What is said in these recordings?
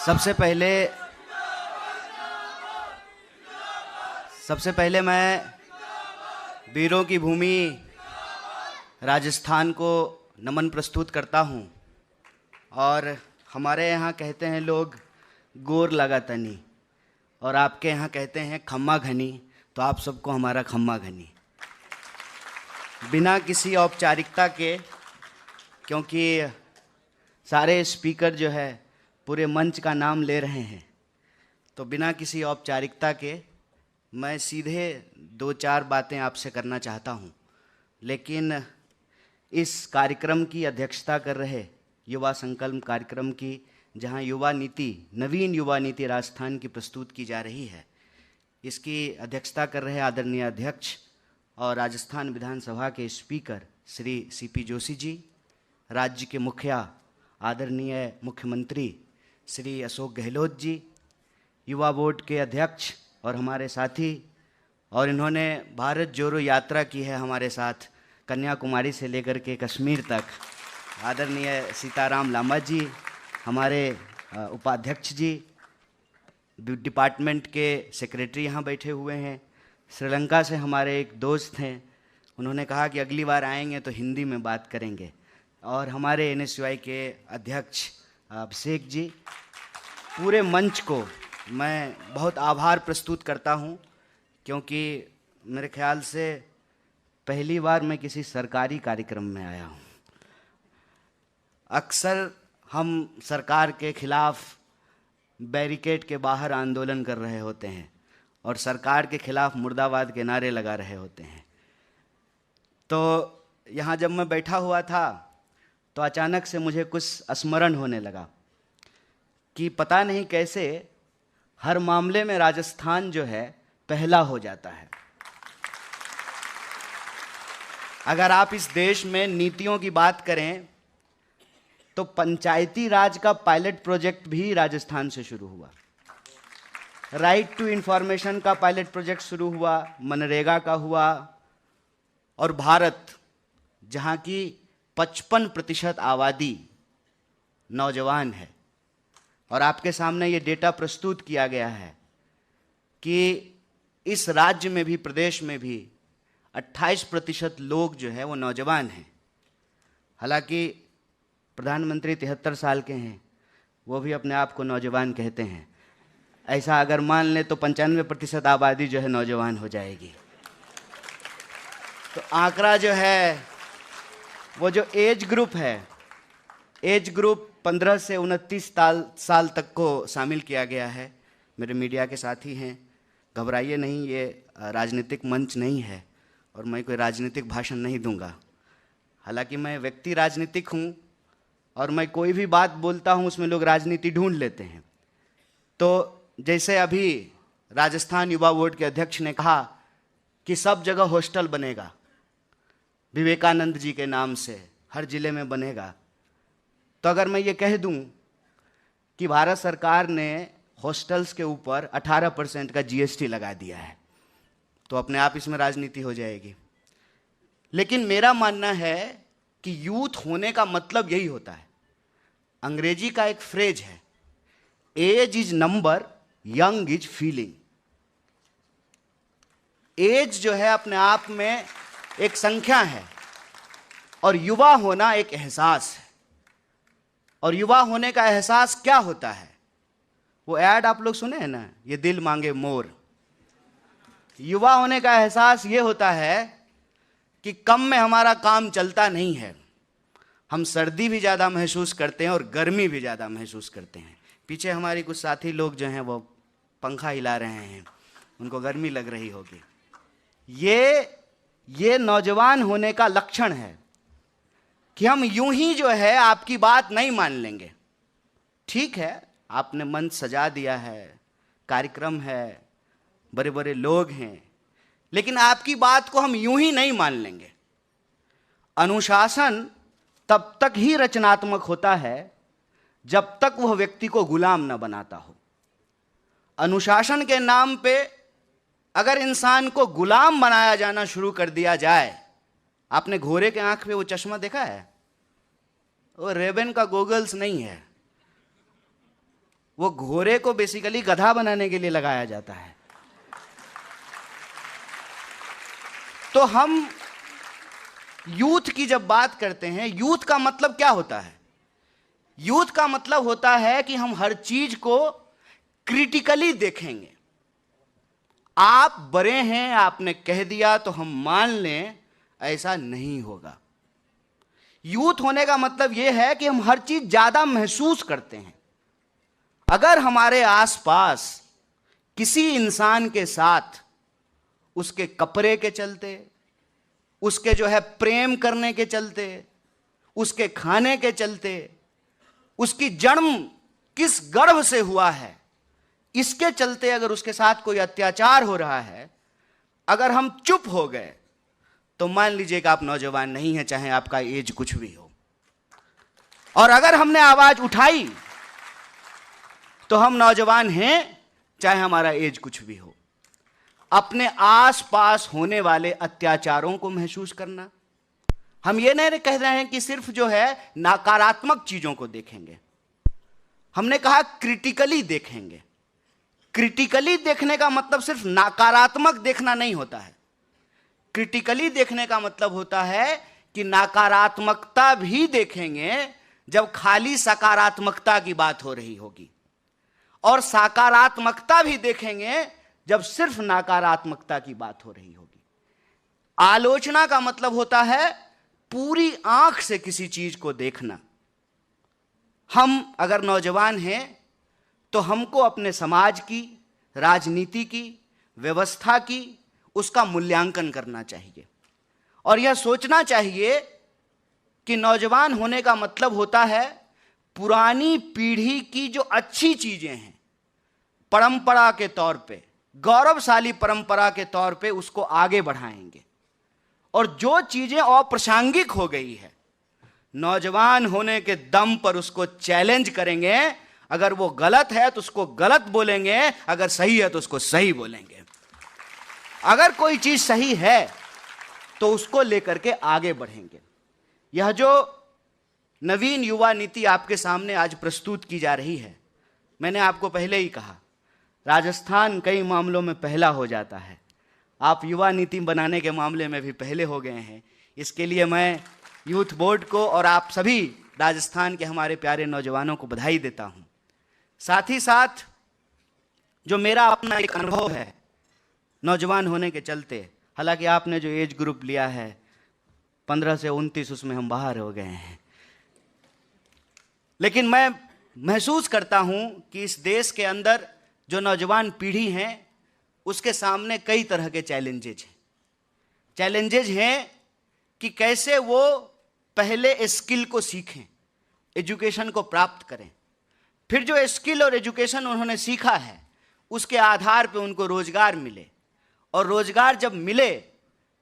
सबसे पहले मैं वीरों की भूमि राजस्थान को नमन प्रस्तुत करता हूँ। और हमारे यहाँ कहते हैं लोग गोर लगा तनी, और आपके यहाँ कहते हैं खम्मा घनी, तो आप सबको हमारा खम्मा घनी। बिना किसी औपचारिकता के, क्योंकि सारे स्पीकर जो है पूरे मंच का नाम ले रहे हैं, तो बिना किसी औपचारिकता के मैं सीधे 2-4 बातें आपसे करना चाहता हूं। लेकिन इस कार्यक्रम की अध्यक्षता कर रहे युवा संकल्प कार्यक्रम की, जहां युवा नीति, नवीन युवा नीति राजस्थान की प्रस्तुत की जा रही है, इसकी अध्यक्षता कर रहे आदरणीय अध्यक्ष और राजस्थान विधानसभा के स्पीकर श्री सीपी जोशी जी, राज्य के मुखिया आदरणीय मुख्यमंत्री श्री अशोक गहलोत जी, युवा बोर्ड के अध्यक्ष और हमारे साथी, और इन्होंने भारत जोड़ो यात्रा की है हमारे साथ कन्याकुमारी से लेकर के कश्मीर तक, आदरणीय सीताराम लामा जी, हमारे उपाध्यक्ष जी, डिपार्टमेंट के सेक्रेटरी यहाँ बैठे हुए हैं। श्रीलंका से हमारे एक दोस्त हैं, उन्होंने कहा कि अगली बार आएंगे तो हिंदी में बात करेंगे। और हमारे NSUI के अध्यक्ष अभिषेक जी, पूरे मंच को मैं बहुत आभार प्रस्तुत करता हूं, क्योंकि मेरे ख्याल से पहली बार मैं किसी सरकारी कार्यक्रम में आया हूं। अक्सर हम सरकार के खिलाफ बैरिकेड के बाहर आंदोलन कर रहे होते हैं और सरकार के खिलाफ मुर्दाबाद के नारे लगा रहे होते हैं। तो यहाँ जब मैं बैठा हुआ था तो अचानक से मुझे कुछ स्मरण होने लगा कि पता नहीं कैसे हर मामले में राजस्थान जो है पहला हो जाता है। अगर आप इस देश में नीतियों की बात करें तो पंचायती राज का पायलट प्रोजेक्ट भी राजस्थान से शुरू हुआ, राइट टू इंफॉर्मेशन का पायलट प्रोजेक्ट शुरू हुआ, मनरेगा का हुआ, और भारत जहां की 55% आबादी नौजवान है, और आपके सामने ये डेटा प्रस्तुत किया गया है कि इस राज्य में भी, प्रदेश में भी 28% लोग जो है वो नौजवान हैं। हालांकि प्रधानमंत्री 73 साल के हैं, वो भी अपने आप को नौजवान कहते हैं। ऐसा अगर मान लें तो 95% आबादी जो है नौजवान हो जाएगी। तो आंकड़ा जो है वो जो एज ग्रुप है, एज ग्रुप 15 से 29 साल तक को शामिल किया गया है। मेरे मीडिया के साथी हैं, घबराइए नहीं, ये राजनीतिक मंच नहीं है और मैं कोई राजनीतिक भाषण नहीं दूंगा। हालांकि मैं व्यक्ति राजनीतिक हूं और मैं कोई भी बात बोलता हूं उसमें लोग राजनीति ढूंढ लेते हैं। तो जैसे अभी राजस्थान युवा बोर्ड के अध्यक्ष ने कहा कि सब जगह हॉस्टल बनेगा, विवेकानंद जी के नाम से हर जिले में बनेगा, तो अगर मैं ये कह दूं कि भारत सरकार ने हॉस्टल्स के ऊपर 18% का GST लगा दिया है, तो अपने आप इसमें राजनीति हो जाएगी। लेकिन मेरा मानना है कि यूथ होने का मतलब यही होता है। अंग्रेजी का एक फ्रेज है, age is number, young is feeling. Age जो है अपने आप में एक संख्या है और युवा होना एक एहसास है। और युवा होने का एहसास क्या होता है? वो ऐड आप लोग सुने हैं ना, ये दिल मांगे मोर। युवा होने का एहसास ये होता है कि कम में हमारा काम चलता नहीं है, हम सर्दी भी ज़्यादा महसूस करते हैं और गर्मी भी ज़्यादा महसूस करते हैं। पीछे हमारी कुछ साथी लोग जो हैं वो पंखा हिला रहे हैं, उनको गर्मी लग रही होगी। ये नौजवान होने का लक्षण है कि हम यूं ही जो है आपकी बात नहीं मान लेंगे। ठीक है, आपने मंच सजा दिया है, कार्यक्रम है, बड़े बड़े लोग हैं, लेकिन आपकी बात को हम यूं ही नहीं मान लेंगे। अनुशासन तब तक ही रचनात्मक होता है जब तक वह व्यक्ति को गुलाम न बनाता हो। अनुशासन के नाम पे अगर इंसान को गुलाम बनाया जाना शुरू कर दिया जाए, आपने घोड़े के आंख पे वो चश्मा देखा है? वो रेबन का गोगल्स नहीं है, वो घोड़े को बेसिकली गधा बनाने के लिए लगाया जाता है। तो हम यूथ की जब बात करते हैं, यूथ का मतलब क्या होता है? यूथ का मतलब होता है कि हम हर चीज को क्रिटिकली देखेंगे। आप बड़े हैं, आपने कह दिया तो हम मान लें, ऐसा नहीं होगा। यूथ होने का मतलब यह है कि हम हर चीज ज्यादा महसूस करते हैं। अगर हमारे आसपास किसी इंसान के साथ उसके कपड़े के चलते, उसके जो है प्रेम करने के चलते, उसके खाने के चलते, उसकी जन्म किस गर्भ से हुआ है, इसके चलते अगर उसके साथ कोई अत्याचार हो रहा है, अगर हम चुप हो गए तो मान लीजिए कि आप नौजवान नहीं हैं, चाहे आपका एज कुछ भी हो। और अगर हमने आवाज उठाई तो हम नौजवान हैं, चाहे हमारा एज कुछ भी हो। अपने आसपास होने वाले अत्याचारों को महसूस करना। हम ये नहीं कह रहे हैं कि सिर्फ जो है नकारात्मक चीजों को देखेंगे, हमने कहा क्रिटिकली देखेंगे। क्रिटिकली देखने का मतलब सिर्फ नकारात्मक देखना नहीं होता है। क्रिटिकली देखने का मतलब होता है कि नकारात्मकता भी देखेंगे जब खाली सकारात्मकता की बात हो रही होगी, और सकारात्मकता भी देखेंगे जब सिर्फ नकारात्मकता की बात हो रही होगी। आलोचना का मतलब होता है पूरी आंख से किसी चीज को देखना। हम अगर नौजवान हैं तो हमको अपने समाज की, राजनीति की, व्यवस्था की, उसका मूल्यांकन करना चाहिए और यह सोचना चाहिए कि नौजवान होने का मतलब होता है पुरानी पीढ़ी की जो अच्छी चीजें हैं, परंपरा के तौर पे, गौरवशाली परंपरा के तौर पे उसको आगे बढ़ाएंगे, और जो चीजें अप्रासंगिक हो गई है, नौजवान होने के दम पर उसको चैलेंज करेंगे। अगर वो गलत है तो उसको गलत बोलेंगे, अगर सही है तो उसको सही बोलेंगे। अगर कोई चीज सही है तो उसको लेकर के आगे बढ़ेंगे। यह जो नवीन युवा नीति आपके सामने आज प्रस्तुत की जा रही है, मैंने आपको पहले ही कहा, राजस्थान कई मामलों में पहला हो जाता है। आप युवा नीति बनाने के मामले में भी पहले हो गए हैं। इसके लिए मैं यूथ बोर्ड को और आप सभी राजस्थान के हमारे प्यारे नौजवानों को बधाई देता हूं। साथ ही साथ जो मेरा अपना एक अनुभव है नौजवान होने के चलते, हालांकि आपने जो एज ग्रुप लिया है 15 से 29, उसमें हम बाहर हो गए हैं, लेकिन मैं महसूस करता हूं कि इस देश के अंदर जो नौजवान पीढ़ी है उसके सामने कई तरह के चैलेंजेज हैं कि कैसे वो पहले स्किल को सीखें, एजुकेशन को प्राप्त करें, फिर जो स्किल और एजुकेशन उन्होंने सीखा है उसके आधार पे उनको रोजगार मिले, और रोजगार जब मिले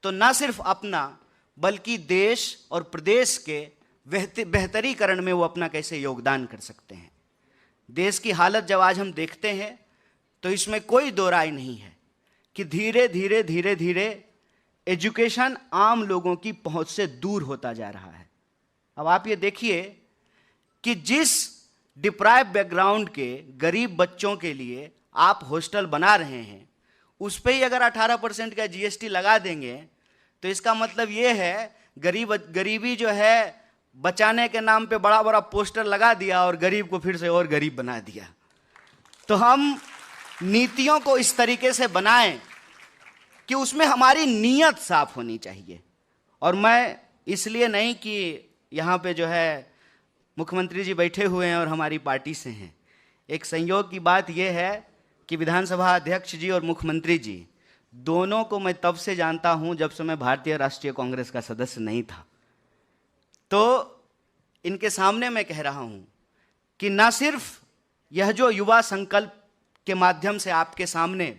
तो न सिर्फ अपना बल्कि देश और प्रदेश के बेहतरीकरण में वो अपना कैसे योगदान कर सकते हैं। देश की हालत जब आज हम देखते हैं तो इसमें कोई दो राय नहीं है कि धीरे धीरे एजुकेशन आम लोगों की पहुंच से दूर होता जा रहा है। अब आप ये देखिए कि जिस डिप्राइव बैकग्राउंड के गरीब बच्चों के लिए आप हॉस्टल बना रहे हैं, उस पर ही अगर 18% का जीएसटी लगा देंगे तो इसका मतलब ये है गरीबी जो है बचाने के नाम पे बड़ा बड़ा पोस्टर लगा दिया और गरीब को फिर से और गरीब बना दिया। तो हम नीतियों को इस तरीके से बनाएं कि उसमें हमारी नीयत साफ होनी चाहिए। और मैं इसलिए नहीं कि यहाँ पे जो है मुख्यमंत्री जी बैठे हुए हैं और हमारी पार्टी से हैं, एक संयोग की बात यह है कि विधानसभा अध्यक्ष जी और मुख्यमंत्री जी दोनों को मैं तब से जानता हूं जब से मैं भारतीय राष्ट्रीय कांग्रेस का सदस्य नहीं था। तो इनके सामने मैं कह रहा हूं कि न सिर्फ यह जो युवा संकल्प के माध्यम से आपके सामने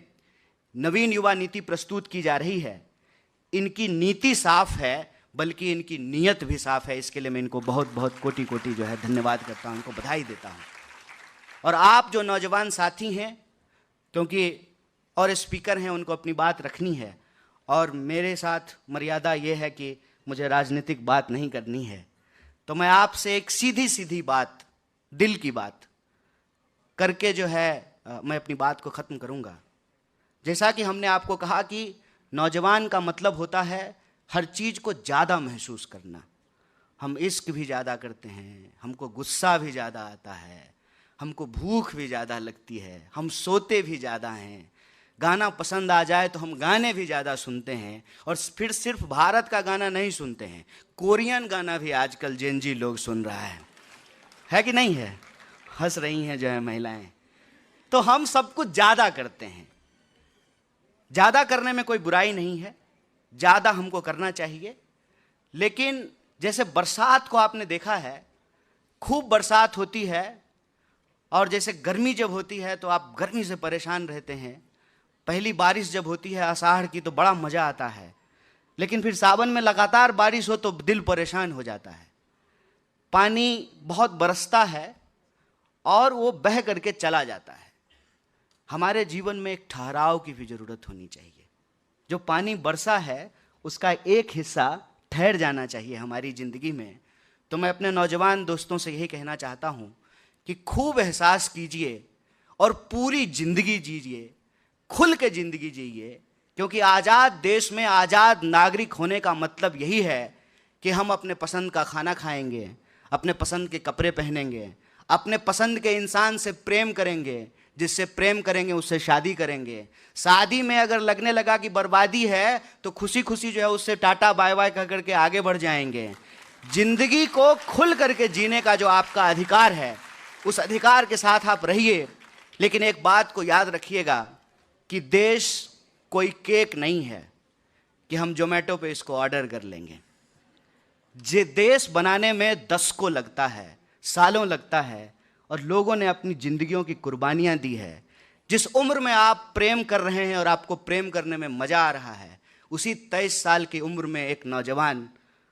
नवीन युवा नीति प्रस्तुत की जा रही है, इनकी नीति साफ है, बल्कि इनकी नीयत भी साफ है। इसके लिए मैं इनको बहुत बहुत कोटि कोटि जो है धन्यवाद करता हूं, उनको बधाई देता हूं। और आप जो नौजवान साथी हैं, क्योंकि और स्पीकर हैं, उनको अपनी बात रखनी है, और मेरे साथ मर्यादा ये है कि मुझे राजनीतिक बात नहीं करनी है, तो मैं आपसे एक सीधी सीधी बात, दिल की बात, करके जो है मैं अपनी बात को ख़त्म करूँगा। जैसा कि हमने आपको कहा कि नौजवान का मतलब होता है हर चीज़ को ज़्यादा महसूस करना। हम इश्क भी ज़्यादा करते हैं, हमको गुस्सा भी ज़्यादा आता है, हमको भूख भी ज़्यादा लगती है, हम सोते भी ज़्यादा हैं, गाना पसंद आ जाए तो हम गाने भी ज़्यादा सुनते हैं। और फिर सिर्फ भारत का गाना नहीं सुनते हैं, कोरियन गाना भी आजकल जेनजी लोग सुन रहा है कि नहीं है? हंस रही हैं जो है महिलाएं। तो हम सब कुछ ज़्यादा करते हैं। ज़्यादा करने में कोई बुराई नहीं है, ज़्यादा हमको करना चाहिए। लेकिन जैसे बरसात को आपने देखा है, खूब बरसात होती है, और जैसे गर्मी जब होती है तो आप गर्मी से परेशान रहते हैं। पहली बारिश जब होती है आषाढ़ की तो बड़ा मज़ा आता है, लेकिन फिर सावन में लगातार बारिश हो तो दिल परेशान हो जाता है। पानी बहुत बरसता है और वो बह करके चला जाता है। हमारे जीवन में एक ठहराव की भी ज़रूरत होनी चाहिए। जो पानी बरसा है उसका एक हिस्सा ठहर जाना चाहिए हमारी ज़िंदगी में। तो मैं अपने नौजवान दोस्तों से यही कहना चाहता हूँ कि खूब एहसास कीजिए और पूरी ज़िंदगी जीजिए, खुल के ज़िंदगी जिए। क्योंकि आज़ाद देश में आज़ाद नागरिक होने का मतलब यही है कि हम अपने पसंद का खाना खाएंगे, अपने पसंद के कपड़े पहनेंगे, अपने पसंद के इंसान से प्रेम करेंगे, जिससे प्रेम करेंगे उससे शादी करेंगे। शादी में अगर लगने लगा कि बर्बादी है तो खुशी खुशी जो है उससे टाटा बाय बाय कह करके आगे बढ़ जाएंगे। जिंदगी को खुल करके जीने का जो आपका अधिकार है, उस अधिकार के साथ आप रहिए। लेकिन एक बात को याद रखिएगा कि देश कोई केक नहीं है कि हम जोमेटो पे इसको ऑर्डर कर लेंगे। जे देश बनाने में दशकों लगता है, सालों लगता है, और लोगों ने अपनी ज़िंदगियों की कुर्बानियाँ दी है। जिस उम्र में आप प्रेम कर रहे हैं और आपको प्रेम करने में मज़ा आ रहा है, उसी 23 साल की उम्र में एक नौजवान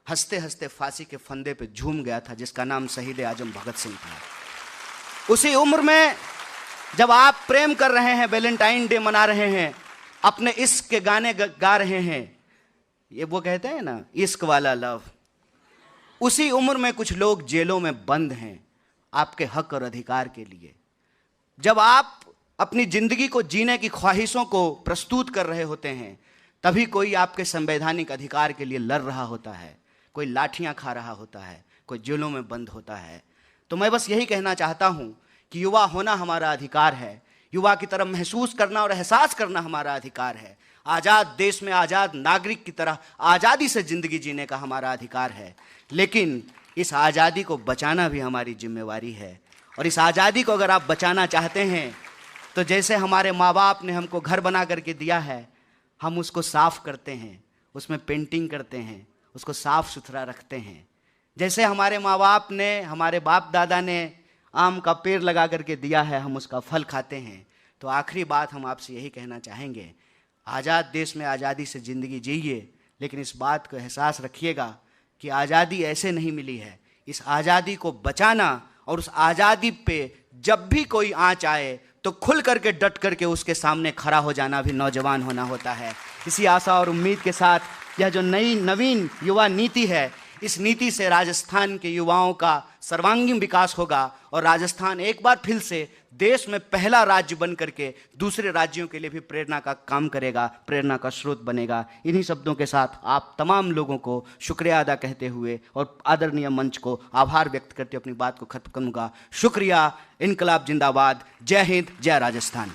हंसते हंसते फांसी के फंदे पे झूम गया था, जिसका नाम शहीद आजम भगत सिंह था। उसी उम्र में जब आप प्रेम कर रहे हैं, वैलेंटाइन डे मना रहे हैं, अपने इश्क के गाने गा रहे हैं, ये वो कहते हैं ना इश्क वाला लव, उसी उम्र में कुछ लोग जेलों में बंद हैं आपके हक और अधिकार के लिए। जब आप अपनी ज़िंदगी को जीने की ख्वाहिशों को प्रस्तुत कर रहे होते हैं, तभी कोई आपके संवैधानिक अधिकार के लिए लड़ रहा होता है, कोई लाठियां खा रहा होता है, कोई जेलों में बंद होता है। तो मैं बस यही कहना चाहता हूं कि युवा होना हमारा अधिकार है, युवा की तरह महसूस करना और एहसास करना हमारा अधिकार है। आज़ाद देश में आज़ाद नागरिक की तरह आज़ादी से ज़िंदगी जीने का हमारा अधिकार है। लेकिन इस आज़ादी को बचाना भी हमारी जिम्मेवारी है। और इस आज़ादी को अगर आप बचाना चाहते हैं तो जैसे हमारे माँ बाप ने हमको घर बना करके दिया है, हम उसको साफ़ करते हैं, उसमें पेंटिंग करते हैं, उसको साफ़ सुथरा रखते हैं। जैसे हमारे माँ बाप ने, हमारे बाप दादा ने आम का पेड़ लगा करके दिया है, हम उसका फल खाते हैं। तो आखिरी बात हम आपसे यही कहना चाहेंगे, आज़ाद देश में आज़ादी से ज़िंदगी जिए, लेकिन इस बात को एहसास रखिएगा कि आज़ादी ऐसे नहीं मिली है। इस आज़ादी को बचाना और उस आज़ादी पे जब भी कोई आँच आए तो खुल करके डट करके उसके सामने खड़ा हो जाना भी नौजवान होना होता है। इसी आशा और उम्मीद के साथ यह जो नवीन युवा नीति है, इस नीति से राजस्थान के युवाओं का सर्वांगीण विकास होगा और राजस्थान एक बार फिर से देश में पहला राज्य बन करके दूसरे राज्यों के लिए भी प्रेरणा का काम करेगा, प्रेरणा का स्रोत बनेगा। इन्हीं शब्दों के साथ आप तमाम लोगों को शुक्रिया अदा कहते हुए और आदरणीय मंच को आभार व्यक्त करते हुए अपनी बात को खत्म करूँगा। शुक्रिया। इनकलाब जिंदाबाद। जय हिंद, जय राजस्थान।